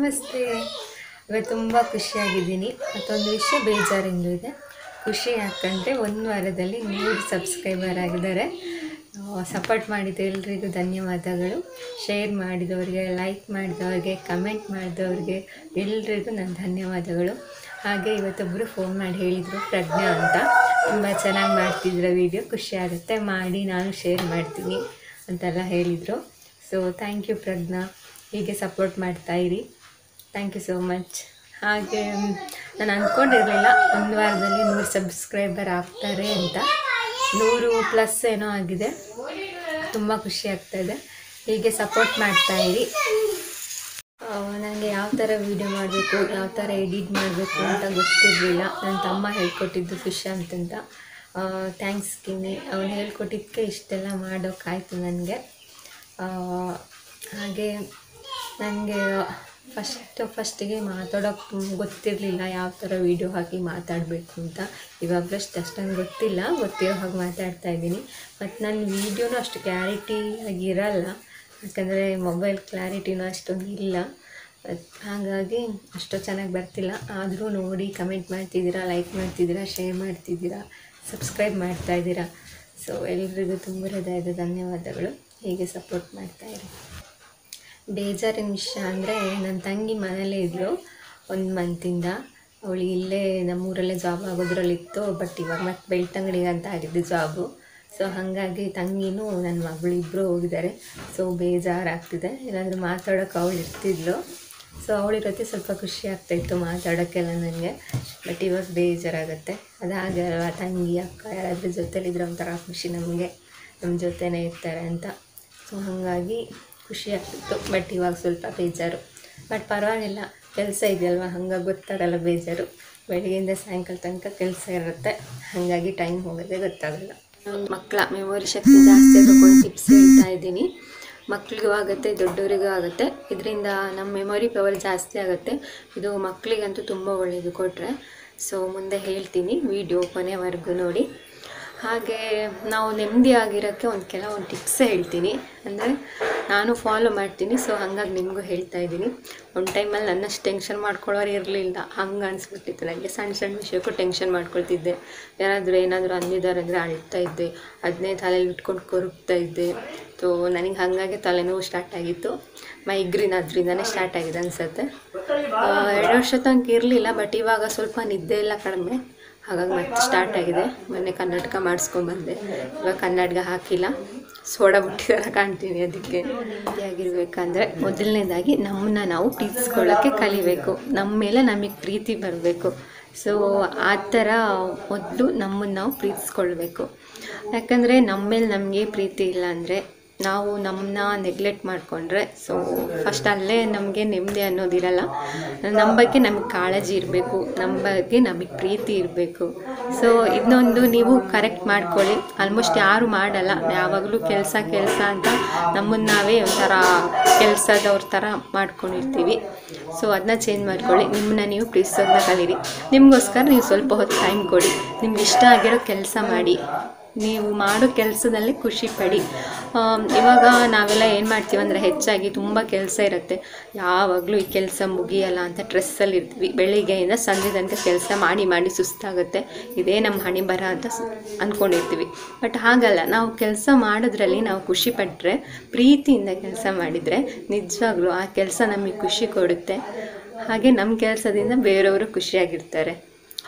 ನಮಸ್ತೆ. ಇವತ್ತು ತುಂಬ ಖುಷಿಯಾಗಿದ್ದೀನಿ. ಮತ್ತೊಂದು ವಿಷಯ ಬೇಜಾರಿಂದು ಇದೆ. ಖುಷಿ ಯಾಕಂದರೆ 1 ವಾರದಲ್ಲಿ 100 ಸಬ್ಸ್ಕ್ರೈಬರ್ ಆಗಿದ್ದಾರೆ. ಸಪೋರ್ಟ್ ಮಾಡಿದ ಎಲ್ರಿಗೂ ಧನ್ಯವಾದಗಳು. ಶೇರ್ ಮಾಡಿದವ್ರಿಗೆ, ಲೈಕ್ ಮಾಡಿದವ್ರಿಗೆ, ಕಮೆಂಟ್ ಮಾಡಿದವ್ರಿಗೆ ಎಲ್ರಿಗೂ ನನ್ನ ಧನ್ಯವಾದಗಳು. ಹಾಗೆ ಇವತ್ತೊಬ್ಬರು ಫೋನ್ ಮಾಡಿ ಹೇಳಿದರು, ಪ್ರಜ್ಞಾ ಅಂತ, ತುಂಬ ಚೆನ್ನಾಗಿ ಮಾಡ್ತಿದ್ರ ವೀಡಿಯೋ, ಖುಷಿಯಾಗುತ್ತೆ, ಮಾಡಿ ನಾನು ಶೇರ್ ಮಾಡ್ತೀನಿ ಅಂತೆಲ್ಲ ಹೇಳಿದರು. ಸೊ ಥ್ಯಾಂಕ್ ಯು ಪ್ರಜ್ಞಾ, ಹೀಗೆ ಸಪೋರ್ಟ್ ಮಾಡ್ತಾಯಿರಿ. Thank you so much. ಹಾಗೆ ನಾನು ಅಂದ್ಕೊಂಡಿರಲಿಲ್ಲ 1 ವಾರದಲ್ಲಿ 100 ಸಬ್ಸ್ಕ್ರೈಬರ್ ಆಗ್ತಾರೆ ಅಂತ. 100+ ಏನೋ ಆಗಿದೆ. ತುಂಬ ಖುಷಿ ಆಗ್ತಾಯಿದೆ. ಹೀಗೆ ಸಪೋರ್ಟ್ ಮಾಡ್ತಾಯಿರಿ. ನನಗೆ ಯಾವ ಥರ ವೀಡಿಯೋ ಮಾಡಬೇಕು, ಯಾವ ಥರ ಎಡಿಟ್ ಮಾಡಬೇಕು ಅಂತ ಗೊತ್ತಿರಲಿಲ್ಲ. ನನ್ನ ತಮ್ಮ ಹೇಳ್ಕೊಟ್ಟಿದ್ದು ಸುಶಾಂತ್ ಅಂತ. ಥ್ಯಾಂಕ್ಸ್ ಕಿನ್ನಿ, ಅವನು ಹೇಳ್ಕೊಟ್ಟಿದ್ದಕ್ಕೆ ಇಷ್ಟೆಲ್ಲ ಮಾಡೋಕ್ಕಾಯ್ತು ನನಗೆ. ಹಾಗೆ ನನಗೆ ಫಸ್ಟಿಗೆ ಮಾತಾಡೋಕ್ಕೆ ಗೊತ್ತಿರಲಿಲ್ಲ, ಯಾವ ಥರ ವೀಡಿಯೋ ಹಾಕಿ ಮಾತಾಡಬೇಕು ಅಂತ. ಇವಾಗಲೂ ಅಷ್ಟೊಂದು ಗೊತ್ತಿಲ್ಲ, ಗೊತ್ತಿರೋ ಹಾಗೆ ಮಾತಾಡ್ತಾಯಿದ್ದೀನಿ. ಮತ್ತು ನನ್ನ ವೀಡಿಯೋನೂ ಅಷ್ಟು ಕ್ಲಾರಿಟಿಯಾಗಿರಲ್ಲ, ಯಾಕಂದರೆ ಮೊಬೈಲ್ ಕ್ಲಾರಿಟಿನೂ ಅಷ್ಟೊಂದು ಇಲ್ಲ. ಹಾಗಾಗಿ ಅಷ್ಟು ಚೆನ್ನಾಗಿ ಬರ್ತಿಲ್ಲ. ಆದರೂ ನೋಡಿ ಕಮೆಂಟ್ ಮಾಡ್ತಿದ್ದೀರಾ, ಲೈಕ್ ಮಾಡ್ತಿದ್ದೀರಾ, ಶೇರ್ ಮಾಡ್ತಿದ್ದೀರಾ, ಸಬ್ಸ್ಕ್ರೈಬ್ ಮಾಡ್ತಾಯಿದ್ದೀರಾ. ಸೊ ಎಲ್ರಿಗೂ ತುಂಬ ಹೃದಯದ ಧನ್ಯವಾದಗಳು. ಹೀಗೆ ಸಪೋರ್ಟ್ ಮಾಡ್ತಾಯಿರಿ. ಬೇಜಾರಿನ ವಿಷಯ ಅಂದರೆ, ನನ್ನ ತಂಗಿ ಮನೇಲೇ ಇದ್ಳು 1 ಮಂತಿಂದ. ಅವಳು ಇಲ್ಲೇ ನಮ್ಮೂರಲ್ಲೇ ಜಾಬ್ ಆಗೋದ್ರಲ್ಲಿತ್ತು. ಬಟ್ ಇವಾಗ ಮತ್ತೆ ಬೆಳ್ತಂಗಡಿಗೆ ಅಂತ ಆಗಿದ್ದು ಜಾಬು. ಸೊ ಹಾಗಾಗಿ ತಂಗಿನೂ ನನ್ನ ಮಗಳು ಇಬ್ಬರು ಹೋಗಿದ್ದಾರೆ. ಸೊ ಬೇಜಾರಾಗ್ತಿದೆ. ಏನಾದರೂ ಮಾತಾಡೋಕೆ ಅವಳು ಇರ್ತಿದ್ಲು. ಸೊ ಅವಳಿರತ್ತೆ ಸ್ವಲ್ಪ ಖುಷಿ ಆಗ್ತಾಯಿತ್ತು ಮಾತಾಡೋಕ್ಕೆಲ್ಲ ನನಗೆ. ಬಟ್ ಇವಾಗ ಬೇಜಾರಾಗುತ್ತೆ. ಅದಾಗೆ ಅಲ್ವಾ, ತಂಗಿ ಅಕ್ಕ ಯಾರಾದರೂ ಜೊತೆಲಿದ್ರೆ ಒಂಥರ ಖುಷಿ ನಮಗೆ, ನಮ್ಮ ಜೊತೆನೇ ಇರ್ತಾರೆ ಅಂತ. ಸೊ ಹಾಗಾಗಿ ಖುಷಿ ಆಗ್ತಿತ್ತು. ಬಟ್ ಇವಾಗ ಸ್ವಲ್ಪ ಬೇಜಾರು. ಬಟ್ ಪರವಾಗಿಲ್ಲ, ಕೆಲಸ ಇದೆಯಲ್ವ, ಹಾಗಾಗಿ ಗೊತ್ತಾಗಲ್ಲ ಬೇಜಾರು. ಬೆಳಗ್ಗೆಯಿಂದ ಸಾಯಂಕಾಲ ತನಕ ಕೆಲಸ ಇರುತ್ತೆ, ಹಾಗಾಗಿ ಟೈಮ್ ಹೋಗೋದೇ ಗೊತ್ತಾಗಲ್ಲ. ಮಕ್ಕಳ ಮೆಮೊರಿ ಶಕ್ತಿ ಜಾಸ್ತಿ ಆಗೋಕೊಂಡು ಟಿಪ್ಸ್ ಹೇಳ್ತಾ ಇದ್ದೀನಿ. ಮಕ್ಕಳಿಗೂ ಆಗುತ್ತೆ, ದೊಡ್ಡವರಿಗೂ ಆಗುತ್ತೆ. ಇದರಿಂದ ನಮ್ಮ ಮೆಮೊರಿ ಪವರ್ ಜಾಸ್ತಿ ಆಗುತ್ತೆ. ಇದು ಮಕ್ಕಳಿಗಂತೂ ತುಂಬ ಒಳ್ಳೆಯದು ಕೊಟ್ಟರೆ. ಸೊ ಮುಂದೆ ಹೇಳ್ತೀನಿ, ವಿಡಿಯೋ ಕೊನೆವರೆಗೂ ನೋಡಿ. ಹಾಗೆ ನಾವು ನೆಮ್ಮದಿಯಾಗಿರೋಕ್ಕೆ ಕೆಲವೊಂದು ಟಿಪ್ಸ್ ಹೇಳ್ತೀನಿ. ಅಂದರೆ ನಾನು ಫಾಲೋ ಮಾಡ್ತೀನಿ. ಸೊ ಹಾಗಾಗಿ ನಿಮಗೂ ಹೇಳ್ತಾ ಇದ್ದೀನಿ. ಒಂದು ಟೈಮಲ್ಲಿ ನನ್ನಷ್ಟು ಟೆನ್ಷನ್ ಮಾಡ್ಕೊಳ್ಳೋರು ಇರಲಿಲ್ಲ, ಹಂಗೆ ಅನಿಸ್ಬಿಟ್ಟಿತ್ತು ನನಗೆ. ಸಣ್ಣ ಸಣ್ಣ ವಿಷಯಕ್ಕೂ ಟೆನ್ಷನ್ ಮಾಡ್ಕೊಳ್ತಿದ್ದೆ. ಏನಾದರೂ ಅಂದಿದ್ದಾರೆ ಅಂದರೆ ಅಳ್ತಾ ಇದ್ದೆ, ಅದನ್ನೇ ತಲೆಯಲ್ಲಿ ಇಟ್ಕೊಂಡು ಕೊರಗ್ತಾ ಇದ್ದೆ. ಸೊ ನನಗೆ ಹಾಗಾಗಿ ತಲೆನೋವು ಸ್ಟಾರ್ಟ್ ಆಗಿತ್ತು. ಮೈಗ್ರೇನ್ ಅದರಿಂದನೇ ಸ್ಟಾರ್ಟ್ ಆಗಿದೆ ಅನಿಸುತ್ತೆ. 2 ವರ್ಷ ತನಕ ಇರಲಿಲ್ಲ. ಬಟ್ ಇವಾಗ ಸ್ವಲ್ಪ ನಿದ್ದೆ ಎಲ್ಲ ಕಡಿಮೆ, ಹಾಗಾಗಿ ಮತ್ತೆ ಸ್ಟಾರ್ಟ್ ಆಗಿದೆ. ಮೊನ್ನೆ ಕನ್ನಡಕ ಮಾಡಿಸ್ಕೊಂಡ್ಬಂದೆ. ಇವಾಗ ಕನ್ನಡಕ ಹಾಕಿಲ್ಲ, ಸೋಡಾ ಬಿಟ್ಟಿದಾರ ಕಾಣ್ತೀನಿ. ಅದಕ್ಕೆ ಆಗಿರಬೇಕಂದ್ರೆ ಮೊದಲನೇದಾಗಿ ನಮ್ಮನ್ನ ನಾವು ಪ್ರೀತಿಸ್ಕೊಳ್ಳೋಕ್ಕೆ ಕಲಿಬೇಕು. ನಮ್ಮ ಮೇಲೆ ನಮಗೆ ಪ್ರೀತಿ ಬರಬೇಕು. ಸೊ ಆ ಥರ ಮೊದಲು ನಮ್ಮನ್ನು ನಾವು ಪ್ರೀತಿಸ್ಕೊಳ್ಬೇಕು. ಯಾಕಂದರೆ ನಮ್ಮ ಮೇಲೆ ನಮಗೆ ಪ್ರೀತಿ ಇಲ್ಲ ಅಂದರೆ, ನಾವು ನಮ್ಮನ್ನ ನೆಗ್ಲೆಕ್ಟ್ ಮಾಡಿಕೊಂಡ್ರೆ, ಸೊ ಫಸ್ಟ್ ಅಲ್ಲೇ ನಮಗೆ ನೆಮ್ಮದಿ ಅನ್ನೋದಿರಲ್ಲ. ನಮ್ಮ ಬಗ್ಗೆ ನಮಗೆ ಕಾಳಜಿ ಇರಬೇಕು, ನಮ್ಮ ಬಗ್ಗೆ ನಮಗೆ ಪ್ರೀತಿ ಇರಬೇಕು. ಸೊ ಇದನ್ನೊಂದು ನೀವು ಕರೆಕ್ಟ್ ಮಾಡ್ಕೊಳ್ಳಿ. ಆಲ್ಮೋಸ್ಟ್ ಯಾರು ಮಾಡಲ್ಲ, ಯಾವಾಗಲೂ ಕೆಲಸ ಅಂತ ನಮ್ಮನ್ನು ನಾವೇ ಒಂಥರ ಕೆಲಸದವ್ರ ಥರ ಮಾಡ್ಕೊಂಡಿರ್ತೀವಿ. ಸೊ ಅದನ್ನ ಚೇಂಜ್ ಮಾಡ್ಕೊಳ್ಳಿ. ನಿಮ್ಮನ್ನ ನೀವು ಪ್ರೀತಿಸೋದನ್ನ ಕಲೀರಿ. ನಿಮಗೋಸ್ಕರ ನೀವು ಸ್ವಲ್ಪ ಹೊತ್ತು ಟೈಮ್ ಕೊಡಿ. ನಿಮ್ಗೆ ಇಷ್ಟ ಆಗಿರೋ ಕೆಲಸ ಮಾಡಿ, ನೀವು ಮಾಡೋ ಕೆಲಸದಲ್ಲಿ ಖುಷಿ ಪಡಿ. ಇವಾಗ ನಾವೆಲ್ಲ ಏನು ಮಾಡ್ತೀವಿ ಅಂದರೆ, ಹೆಚ್ಚಾಗಿ ತುಂಬ ಕೆಲಸ ಇರುತ್ತೆ, ಯಾವಾಗಲೂ ಈ ಕೆಲಸ ಮುಗಿಯಲ್ಲ ಅಂತ ಸ್ಟ್ರೆಸ್ಸಲ್ಲಿ ಇರ್ತೀವಿ. ಬೆಳಿಗ್ಗೆಯಿಂದ ಸಂಜೆ ತನಕ ಕೆಲಸ ಮಾಡಿ ಸುಸ್ತಾಗುತ್ತೆ, ಇದೇ ನಮ್ಮ ಹಣೆ ಬರ ಅಂತ ಅಂದ್ಕೊಂಡಿರ್ತೀವಿ. ಬಟ್ ಹಾಗಲ್ಲ, ನಾವು ಕೆಲಸ ಮಾಡೋದ್ರಲ್ಲಿ ನಾವು ಖುಷಿ ಪಟ್ಟರೆ, ಪ್ರೀತಿಯಿಂದ ಕೆಲಸ ಮಾಡಿದರೆ ನಿಜವಾಗ್ಲೂ ಆ ಕೆಲಸ ನಮಗೆ ಖುಷಿ ಕೊಡುತ್ತೆ. ಹಾಗೆ ನಮ್ಮ ಕೆಲಸದಿಂದ ಬೇರೆಯವರು ಖುಷಿಯಾಗಿರ್ತಾರೆ.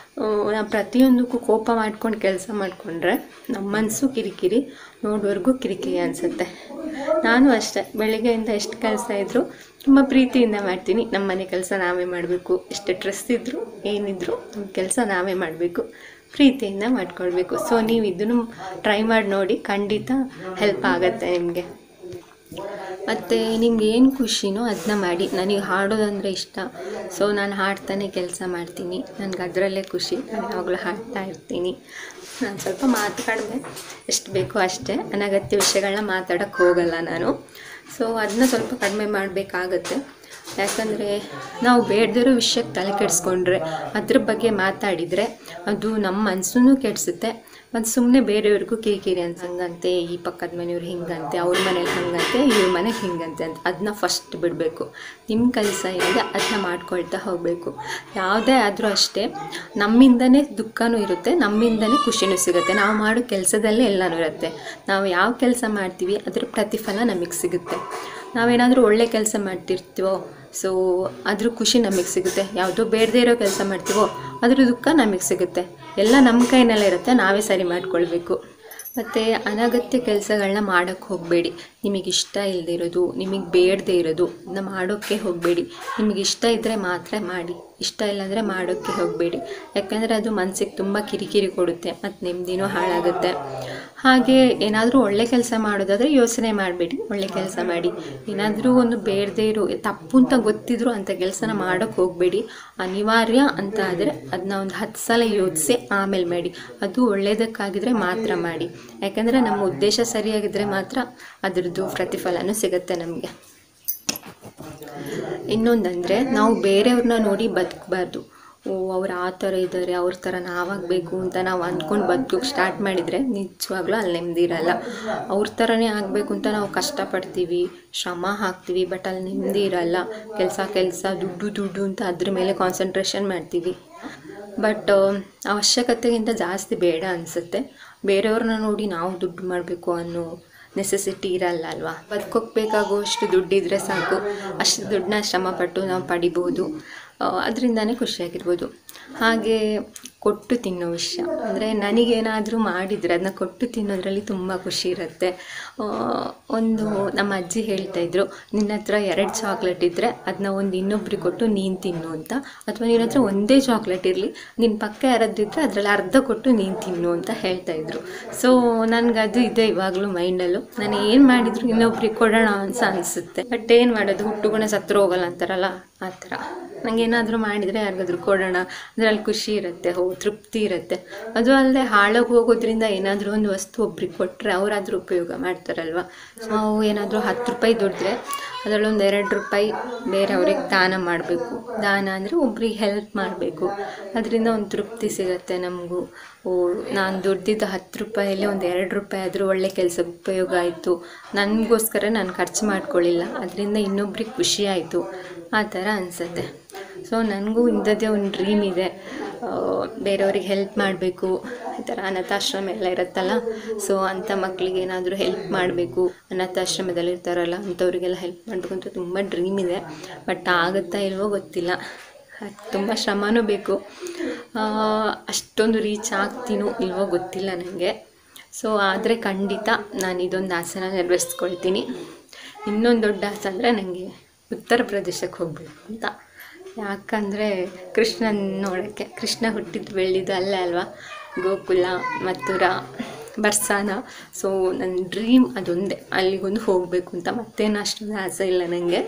ನಾವು ಪ್ರತಿಯೊಂದಕ್ಕೂ ಕೋಪ ಮಾಡ್ಕೊಂಡು ಕೆಲಸ ಮಾಡಿಕೊಂಡ್ರೆ ನಮ್ಮ ಮನಸ್ಸು ಕಿರಿಕಿರಿ, ನೋಡೋರ್ಗೂ ಕಿರಿಕಿರಿ ಅನಿಸುತ್ತೆ. ನಾನು ಅಷ್ಟೇ, ಬೆಳಗ್ಗೆಯಿಂದ ಎಷ್ಟು ಕೆಲಸ ಇದ್ದರೂ ತುಂಬ ಪ್ರೀತಿಯಿಂದ ಮಾಡ್ತೀನಿ. ನಮ್ಮ ಮನೆ ಕೆಲಸ ನಾವೇ ಮಾಡಬೇಕು. ಎಷ್ಟು ಸ್ಟ್ರೆಸ್ ಇದ್ದರೂ ಏನಿದ್ರು ನಮ್ಮ ಕೆಲಸ ನಾವೇ ಮಾಡಬೇಕು, ಪ್ರೀತಿಯಿಂದ ಮಾಡ್ಕೊಳ್ಬೇಕು. ಸೊ ನೀವು ಇದನ್ನು ಟ್ರೈ ಮಾಡಿ ನೋಡಿ, ಖಂಡಿತ ಹೆಲ್ಪ್ ಆಗುತ್ತೆ ನಿಮಗೆ. ಮತ್ತು ನಿಮ್ಗೆ ಏನು ಖುಷಿನೋ ಅದನ್ನ ಮಾಡಿ. ನನಗೆ ಹಾಡೋದಂದರೆ ಇಷ್ಟ. ಸೊ ನಾನು ಹಾಡ್ತಾನೆ ಕೆಲಸ ಮಾಡ್ತೀನಿ. ನನಗೆ ಅದರಲ್ಲೇ ಖುಷಿ. ನಾನು ಯಾವಾಗಲೂ ಹಾಡ್ತಾ ಇರ್ತೀನಿ. ನಾನು ಸ್ವಲ್ಪ ಮಾತು ಕಡಿಮೆ, ಎಷ್ಟು ಬೇಕೋ ಅಷ್ಟೇ. ಅನಗತ್ಯ ವಿಷಯಗಳನ್ನ ಮಾತಾಡೋಕ್ಕೆ ಹೋಗಲ್ಲ ನಾನು. ಸೊ ಅದನ್ನ ಸ್ವಲ್ಪ ಕಡಿಮೆ ಮಾಡಬೇಕಾಗತ್ತೆ. ಯಾಕಂದರೆ ನಾವು ಬೇಡದಿರೋ ವಿಷಯಕ್ಕೆ ತಲೆ ಕೆಡಿಸ್ಕೊಂಡ್ರೆ, ಅದ್ರ ಬಗ್ಗೆ ಮಾತಾಡಿದರೆ ಅದು ನಮ್ಮ ಮನಸ್ಸನ್ನು ಕೆಡಿಸುತ್ತೆ. ಮತ್ತು ಸುಮ್ಮನೆ ಬೇರೆಯವ್ರಿಗೂ ಕಿರಿಕಿರಿ ಅಂತ ಹಂಗಂತೆ, ಈ ಪಕ್ಕದ ಮನೆಯವ್ರು ಹಿಂಗಂತೆ, ಅವ್ರ ಮನೇಲಿ ಹಂಗಂತೆ, ಇವ್ರ ಮನೆಗೆ ಹಿಂಗಂತೆ ಅಂತ ಅದನ್ನ ಫಸ್ಟ್ ಬಿಡಬೇಕು. ನಿಮ್ಮ ಕೆಲಸ ಏನಿದೆ ಅದನ್ನ ಮಾಡ್ಕೊಳ್ತಾ ಹೋಗಬೇಕು. ಯಾವುದೇ ಆದರೂ ಅಷ್ಟೇ, ನಮ್ಮಿಂದನೇ ದುಃಖನೂ ಇರುತ್ತೆ, ನಮ್ಮಿಂದನೇ ಖುಷಿನೂ ಸಿಗುತ್ತೆ. ನಾವು ಮಾಡೋ ಕೆಲಸದಲ್ಲೇ ಎಲ್ಲನೂ ಇರುತ್ತೆ. ನಾವು ಯಾವ ಕೆಲಸ ಮಾಡ್ತೀವಿ ಅದರ ಪ್ರತಿಫಲ ನಮಗೆ ಸಿಗುತ್ತೆ. ನಾವೇನಾದರೂ ಒಳ್ಳೆ ಕೆಲಸ ಮಾಡ್ತಿರ್ತೀವೋ ಸೊ ಅದ್ರ ಖುಷಿ ನಮಗೆ ಸಿಗುತ್ತೆ. ಯಾವುದೋ ಬೇಡದೇ ಇರೋ ಕೆಲಸ ಮಾಡ್ತೀವೋ ಅದ್ರ ದುಃಖ ನಮಗೆ ಸಿಗುತ್ತೆ. ಎಲ್ಲ ನಮ್ಮ ಕೈನಲ್ಲೇ ಇರುತ್ತೆ, ನಾವೇ ಸರಿ ಮಾಡ್ಕೊಳ್ಬೇಕು. ಮತ್ತು ಅನಗತ್ಯ ಕೆಲಸಗಳನ್ನ ಮಾಡೋಕ್ಕೆ ಹೋಗಬೇಡಿ. ನಿಮಗಿಷ್ಟ ಇಲ್ಲದೆ ಇರೋದು, ನಿಮಗೆ ಬೇಡದೇ ಇರೋದು ಅದನ್ನ ಮಾಡೋಕ್ಕೆ ಹೋಗಬೇಡಿ. ನಿಮಗಿಷ್ಟ ಇದ್ದರೆ ಮಾತ್ರ ಮಾಡಿ, ಇಷ್ಟ ಇಲ್ಲಾಂದರೆ ಮಾಡೋಕ್ಕೆ ಹೋಗಬೇಡಿ. ಯಾಕಂದರೆ ಅದು ಮನಸ್ಸಿಗೆ ತುಂಬ ಕಿರಿಕಿರಿ ಕೊಡುತ್ತೆ ಮತ್ತು ನೆಮ್ಮದಿನೂ ಹಾಳಾಗುತ್ತೆ. ಹಾಗೆ ಏನಾದರೂ ಒಳ್ಳೆ ಕೆಲಸ ಮಾಡೋದಾದರೆ ಯೋಚನೆ ಮಾಡಬೇಡಿ, ಒಳ್ಳೆ ಕೆಲಸ ಮಾಡಿ. ಏನಾದರೂ ಒಂದು ಬೇಡದೇ ಇರೋ ತಪ್ಪು ಅಂತ ಗೊತ್ತಿದ್ರು ಅಂಥ ಕೆಲಸನ ಮಾಡೋಕ್ಕೆ ಹೋಗಬೇಡಿ. ಅನಿವಾರ್ಯ ಅಂತ ಆದರೆ ಅದನ್ನ ಒಂದು 10 ಸಲ ಯೋಚಿಸಿ ಆಮೇಲೆ ಮಾಡಿ. ಅದು ಒಳ್ಳೆಯದಕ್ಕಾಗಿದ್ದರೆ ಮಾತ್ರ ಮಾಡಿ. ಯಾಕಂದರೆ ನಮ್ಮ ಉದ್ದೇಶ ಸರಿಯಾಗಿದ್ದರೆ ಮಾತ್ರ ಅದರದ್ದು ಪ್ರತಿಫಲನೂ ಸಿಗುತ್ತೆ ನಮಗೆ. ಇನ್ನೊಂದಂದರೆ, ನಾವು ಬೇರೆಯವ್ರನ್ನ ನೋಡಿ ಬದುಕಬಾರ್ದು. ಅವ್ರು ಆ ಥರ ಇದ್ದಾರೆ, ಅವ್ರ ಥರ ನಾವಾಗಬೇಕು ಅಂತ ನಾವು ಅಂದ್ಕೊಂಡು ಬದುಕೋಕ್ಕೆ ಸ್ಟಾರ್ಟ್ ಮಾಡಿದರೆ ನಿಜವಾಗ್ಲೂ ಅಲ್ಲಿ ನೆಮ್ಮದಿ ಇರಲ್ಲ. ಅವ್ರ ಥರನೇ ಆಗಬೇಕು ಅಂತ ನಾವು ಕಷ್ಟಪಡ್ತೀವಿ, ಶ್ರಮ ಹಾಕ್ತೀವಿ, ಬಟ್ ಅಲ್ಲಿ ನೆಮ್ಮದಿ ಇರಲ್ಲ. ಕೆಲಸ ದುಡ್ಡು ಅಂತ ಅದ್ರ ಮೇಲೆ ಕಾನ್ಸಂಟ್ರೇಷನ್ ಮಾಡ್ತೀವಿ. ಬಟ್ ಅವಶ್ಯಕತೆಗಿಂತ ಜಾಸ್ತಿ ಬೇಡ ಅನಿಸುತ್ತೆ. ಬೇರೆಯವ್ರನ್ನ ನೋಡಿ ನಾವು ದುಡ್ಡು ಮಾಡಬೇಕು ಅನ್ನೋ ನೆಸೆಸಿಟಿ ಇರಲ್ಲ ಅಲ್ವಾ. ಬದುಕೋಕ್ಕೆ ಬೇಕಾಗುವಷ್ಟು ದುಡ್ಡಿದ್ರೆ ಸಾಕು. ಅಷ್ಟು ದುಡ್ಡನ್ನ ಶ್ರಮಪಟ್ಟು ನಾವು ಪಡಿಬೋದು, ಅದರಿಂದನೇ ಖುಷಿಯಾಗಿರ್ಬೋದು. ಹಾಗೆ ಕೊಟ್ಟು ತಿನ್ನೋ ವಿಷಯ ಅಂದರೆ, ನನಗೇನಾದರೂ ಮಾಡಿದರೆ ಅದನ್ನ ಕೊಟ್ಟು ತಿನ್ನೋದ್ರಲ್ಲಿ ತುಂಬ ಖುಷಿ ಇರುತ್ತೆ. ಒಂದು ನಮ್ಮ ಅಜ್ಜಿ ಹೇಳ್ತಾಯಿದ್ರು, ನಿನ್ನ ಹತ್ರ 2 ಚಾಕ್ಲೇಟ್ ಇದ್ದರೆ ಅದನ್ನ ಒಂದು ಇನ್ನೊಬ್ರಿಗೆ ಕೊಟ್ಟು ನೀನು ತಿನ್ನು ಅಂತ. ಅಥವಾ ನಿನ್ನ ಹತ್ರ ಒಂದೇ ಚಾಕ್ಲೇಟ್ ಇರಲಿ, ನಿನ್ನ ಪಕ್ಕ ಯಾರದ್ದಿದ್ದರೆ ಅದರಲ್ಲಿ ಅರ್ಧ ಕೊಟ್ಟು ನೀನು ತಿನ್ನು ಅಂತ ಹೇಳ್ತಾಯಿದ್ರು. ಸೊ ನನಗದು ಇದೆ ಇವಾಗಲೂ ಮೈಂಡಲ್ಲೂ. ನಾನು ಏನು ಮಾಡಿದ್ರು ಇನ್ನೊಬ್ರಿಗೆ ಕೊಡೋಣ ಅಂತ ಅನಿಸುತ್ತೆ. ಬಟ್ ಏನು ಮಾಡೋದು, ಹುಟ್ಟುಗುಣ ಸತ್ರು ಹೋಗಲ್ಲ ಅಂತಾರಲ್ಲ, ಆ ಥರ ನನಗೇನಾದರೂ ಮಾಡಿದರೆ ಯಾರಿಗಾದ್ರೂ ಕೊಡೋಣ, ಅದರಲ್ಲಿ ಖುಷಿ ಇರುತ್ತೆ, ತೃಪ್ತಿ ಇರುತ್ತೆ. ಅದು ಅಲ್ಲದೆ ಹಾಳಾಗಿ ಹೋಗೋದ್ರಿಂದ ಏನಾದರೂ ಒಂದು ವಸ್ತು ಒಬ್ರಿಗೆ ಕೊಟ್ಟರೆ ಅವರಾದರೂ ಉಪಯೋಗ ಮಾಡ್ತಾರಲ್ವ. ಸೊ ನಾವು ಏನಾದರೂ 10 ರೂಪಾಯಿ ದುಡಿದ್ರೆ ಅದರಲ್ಲೊಂದು 2 ರೂಪಾಯಿ ಬೇರೆಯವ್ರಿಗೆ ದಾನ ಮಾಡಬೇಕು. ದಾನ ಅಂದರೆ ಒಬ್ರಿಗೆ ಹೆಲ್ಪ್ ಮಾಡಬೇಕು. ಅದರಿಂದ ಒಂದು ತೃಪ್ತಿ ಸಿಗುತ್ತೆ ನಮಗೂ. ನಾನು ದುಡ್ದಿದ್ದ 10 ರೂಪಾಯಲ್ಲಿ ಒಂದು 2 ರೂಪಾಯಿ ಆದರೂ ಒಳ್ಳೆ ಕೆಲಸಕ್ಕೆ ಉಪಯೋಗ ಆಯಿತು, ನನಗೋಸ್ಕರ ನಾನು ಖರ್ಚು ಮಾಡ್ಕೊಳ್ಳಿಲ್ಲ, ಅದರಿಂದ ಇನ್ನೊಬ್ರಿಗೆ ಖುಷಿ ಆಯಿತು, ಆ ಥರ ಅನಿಸುತ್ತೆ. ಸೊ ನನಗೂ ಇಂಥದ್ದೇ ಒಂದು ಡ್ರೀಮ್ ಇದೆ, ಬೇರೆಯವ್ರಿಗೆ ಹೆಲ್ಪ್ ಮಾಡಬೇಕು. ಈ ಥರ ಅನಾಥಾಶ್ರಮ ಎಲ್ಲ ಇರುತ್ತಲ್ಲ, ಸೊ ಅಂಥ ಮಕ್ಕಳಿಗೆ ಏನಾದರೂ ಹೆಲ್ಪ್ ಮಾಡಬೇಕು. ಅನಾಥಾಶ್ರಮದಲ್ಲಿ ಇರ್ತಾರಲ್ಲ ಅಂಥವ್ರಿಗೆಲ್ಲ ಹೆಲ್ಪ್ ಮಾಡಬೇಕು ಅಂತ ತುಂಬ ಡ್ರೀಮ್ ಇದೆ. ಬಟ್ ಆಗುತ್ತಾ ಇಲ್ವೋ ಗೊತ್ತಿಲ್ಲ, ತುಂಬ ಶ್ರಮನೂ ಬೇಕು. ಅಷ್ಟೊಂದು ರೀಚ್ ಆಗ್ತೀನೋ ಇಲ್ವೋ ಗೊತ್ತಿಲ್ಲ ನನಗೆ. ಸೊ ಆದರೆ ಖಂಡಿತ ನಾನು ಇದೊಂದು ಆಸೆನ ನೆರವೇರಿಸ್ಕೊಳ್ತೀನಿ. ಇನ್ನೊಂದು ದೊಡ್ಡ ಆಸೆ ಅಂದರೆ ನನಗೆ ಉತ್ತರ ಪ್ರದೇಶಕ್ಕೆ ಹೋಗಬೇಕು ಅಂತ. ಯಾಕಂದರೆ ಕೃಷ್ಣನ ನೋಡೋಕ್ಕೆ, ಕೃಷ್ಣ ಹುಟ್ಟಿದ್ದು ಬೆಳೆದಿದ್ದು ಅಲ್ಲೇ ಅಲ್ವಾ, ಗೋಕುಲ, ಮಥುರಾ, ಬರ್ಸಾನ. ಸೊ ನನ್ನ ಡ್ರೀಮ್ ಅದೊಂದೇ, ಅಲ್ಲಿಗೊಂದು ಹೋಗಬೇಕು ಅಂತ. ಮತ್ತೇನು ಅಷ್ಟೊಂದು ಆಸೆ ಇಲ್ಲ ನನಗೆ,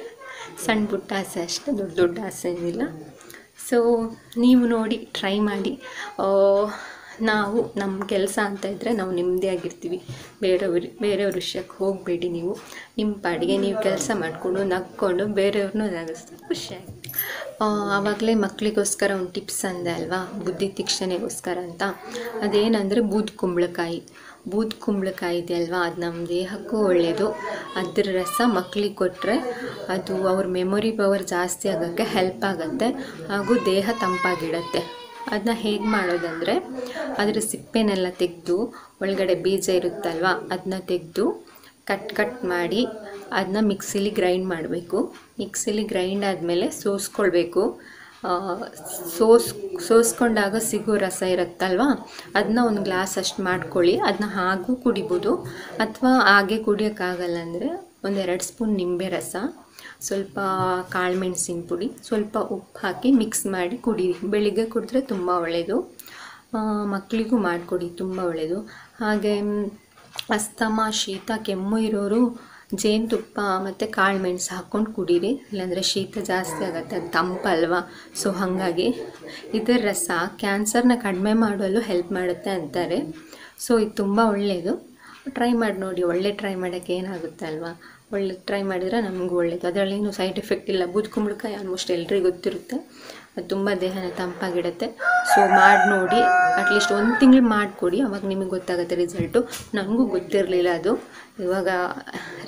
ಸಣ್ಣ ಪುಟ್ಟ ಆಸೆ ಅಷ್ಟೇ, ದೊಡ್ಡ ಆಸೆ ಏನಿಲ್ಲ. ಸೊ ನೀವು ನೋಡಿ, ಟ್ರೈ ಮಾಡಿ. ನಾವು ನಮ್ಮ ಕೆಲಸ ಅಂತ ಇದ್ದರೆ ನಾವು ನೆಮ್ಮದಿಯಾಗಿರ್ತೀವಿ. ಬೇರೆಯವ್ರ ವಿಷಯಕ್ಕೆ ಹೋಗಬೇಡಿ. ನೀವು ನಿಮ್ಮ ಪಾಡಿಗೆ ನೀವು ಕೆಲಸ ಮಾಡಿಕೊಂಡು ನಕ್ಕೊಂಡು ಬೇರೆಯವ್ರನ್ನೂ ನಗಿಸ್ತಾ ಖುಷಿಯಾಗಿ. ಆವಾಗಲೇ ಮಕ್ಕಳಿಗೋಸ್ಕರ ಒಂದು ಟಿಪ್ಸ್ ಅಂದೆ ಅಲ್ವಾ, ಬುದ್ಧಿ ತೀಕ್ಷಣೆಗೋಸ್ಕರ ಅಂತ. ಅದೇನಂದರೆ ಬೂದ್ ಕುಂಬಳಕಾಯಿ ಇದೆ ಅಲ್ವಾ, ಅದು ನಮ್ಮ ದೇಹಕ್ಕೂ ಒಳ್ಳೆಯದು. ಅದ್ರ ರಸ ಮಕ್ಕಳಿಗೆ ಕೊಟ್ಟರೆ ಅದು ಅವ್ರ ಮೆಮೊರಿ ಪವರ್ ಜಾಸ್ತಿ ಆಗೋಕ್ಕೆ ಹೆಲ್ಪ್ ಆಗುತ್ತೆ, ಹಾಗೂ ದೇಹ ತಂಪಾಗಿಡತ್ತೆ. ಅದನ್ನ ಹೇಗೆ ಮಾಡೋದಂದರೆ, ಅದರ ಸಿಪ್ಪೆನೆಲ್ಲ ತೆಗೆದು, ಒಳಗಡೆ ಬೀಜ ಇರುತ್ತಲ್ವ ಅದನ್ನ ತೆಗೆದು ಕಟ್ ಮಾಡಿ ಅದನ್ನ ಮಿಕ್ಸಿಲಿ ಗ್ರೈಂಡ್ ಮಾಡಬೇಕು. ಮಿಕ್ಸಿಲಿ ಗ್ರೈಂಡ್ ಆದಮೇಲೆ ಸೋಸ್ಕೊಳ್ಬೇಕು. ಸೋಸ್ಕೊಂಡಾಗ ಸಿಗೋ ರಸ ಇರುತ್ತಲ್ವ ಅದನ್ನ ಒಂದು ಗ್ಲಾಸ್ ಅಷ್ಟು ಮಾಡ್ಕೊಳ್ಳಿ. ಅದನ್ನ ಹಾಗೂ ಕುಡಿಬೋದು, ಅಥವಾ ಹಾಗೆ ಕುಡಿಯೋಕ್ಕಾಗಲ್ಲ ಅಂದರೆ 1-2 ಸ್ಪೂನ್ ನಿಂಬೆ ರಸ, ಸ್ವಲ್ಪ ಕಾಳುಮೆಣಸಿನ ಪುಡಿ, ಸ್ವಲ್ಪ ಉಪ್ಪು ಹಾಕಿ ಮಿಕ್ಸ್ ಮಾಡಿ ಕುಡೀರಿ. ಬೆಳಿಗ್ಗೆ ಕುಡಿದ್ರೆ ತುಂಬ ಒಳ್ಳೆಯದು. ಮಕ್ಕಳಿಗೂ ಮಾಡಿಕೊಡಿ, ತುಂಬ ಒಳ್ಳೆಯದು. ಹಾಗೆ ಅಸ್ತಮ, ಶೀತ, ಕೆಮ್ಮು ಇರೋರು ಜೇನುತುಪ್ಪ ಮತ್ತು ಕಾಳುಮೆಣಸು ಹಾಕ್ಕೊಂಡು ಕುಡೀರಿ, ಇಲ್ಲಾಂದರೆ ಶೀತ ಜಾಸ್ತಿ ಆಗುತ್ತೆ, ಅದು ತಂಪಲ್ವಾ. ಸೊ ಹಾಗಾಗಿ ಇದರ ರಸ ಕ್ಯಾನ್ಸರ್ನ ಕಡಿಮೆ ಮಾಡಲು ಹೆಲ್ಪ್ ಮಾಡುತ್ತೆ ಅಂತಾರೆ. ಸೊ ಇದು ತುಂಬ ಒಳ್ಳೆಯದು, ಟ್ರೈ ಮಾಡಿ ನೋಡಿ. ಒಳ್ಳೆ ಟ್ರೈ ಮಾಡೋಕ್ಕೆ ಏನಾಗುತ್ತೆ ಅಲ್ವಾ, ಒಳ್ಳೆ ಟ್ರೈ ಮಾಡಿದರೆ ನಮಗೂ ಒಳ್ಳೆಯದು. ಅದರಲ್ಲೇನು ಸೈಡ್ ಎಫೆಕ್ಟ್ ಇಲ್ಲ. ಬೂದು ಕುಂಬಳಕಾಯಿ ಆಲ್ಮೋಸ್ಟ್ ಎಲ್ರಿಗೂ ಗೊತ್ತಿರುತ್ತೆ, ಅದು ತುಂಬ ದೇಹನ ತಂಪಾಗಿಡುತ್ತೆ. ಸೊ ಮಾಡಿ ನೋಡಿ, ಅಟ್ಲೀಸ್ಟ್ 1 ತಿಂಗಳು ಮಾಡಿಕೊಡಿ, ಅವಾಗ ನಿಮಗೆ ಗೊತ್ತಾಗುತ್ತೆ ರಿಸಲ್ಟು. ನನಗೂ ಗೊತ್ತಿರಲಿಲ್ಲ ಅದು, ಇವಾಗ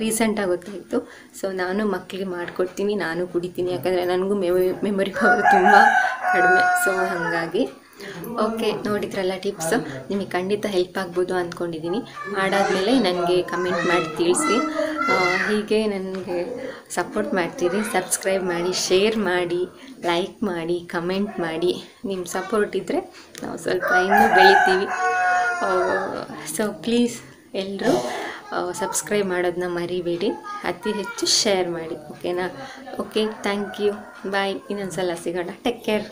ರೀಸೆಂಟಾಗಿ ಗೊತ್ತಾಯಿತು. ಸೊ ನಾನು ಮಕ್ಕಳಿಗೆ ಮಾಡಿಕೊಡ್ತೀನಿ, ನಾನು ಕುಡಿತೀನಿ, ಯಾಕಂದರೆ ನನಗೂ ಮೆಮೊರಿ ಪವರ್ ತುಂಬ ಕಡಿಮೆ. ಸೊ ಹಾಗಾಗಿ ಓಕೆ, ನೋಡಿದ್ರಲ್ಲ ಟಿಪ್ಸು, ನಿಮಗೆ ಖಂಡಿತ ಹೆಲ್ಪ್ ಆಗ್ಬೋದು ಅಂದ್ಕೊಂಡಿದ್ದೀನಿ. ಮಾಡಾದಮೇಲೆ ನನಗೆ ಕಮೆಂಟ್ ಮಾಡಿ ತಿಳಿಸಿ. ಹೀಗೆ ನನಗೆ ಸಪೋರ್ಟ್ ಮಾಡ್ತೀರಿ. ಸಬ್ಸ್ಕ್ರೈಬ್ ಮಾಡಿ, ಶೇರ್ ಮಾಡಿ, ಲೈಕ್ ಮಾಡಿ, ಕಮೆಂಟ್ ಮಾಡಿ. ನಿಮ್ಮ ಸಪೋರ್ಟ್ ಇದ್ದರೆ ನಾವು ಸ್ವಲ್ಪ ಇನ್ನೂ ಬೆಳಿತೀವಿ. ಸೊ ಪ್ಲೀಸ್ ಎಲ್ಲರೂ ಸಬ್ಸ್ಕ್ರೈಬ್ ಮಾಡೋದನ್ನ ಮರಿಬೇಡಿ, ಅತಿ ಹೆಚ್ಚು ಶೇರ್ ಮಾಡಿ, ಓಕೆನಾ? ಓಕೆ, ಥ್ಯಾಂಕ್ ಯು, ಬಾಯ್. ಇನ್ನೊಂದು ಸಲ ಸಿಗೋಣ. Take care.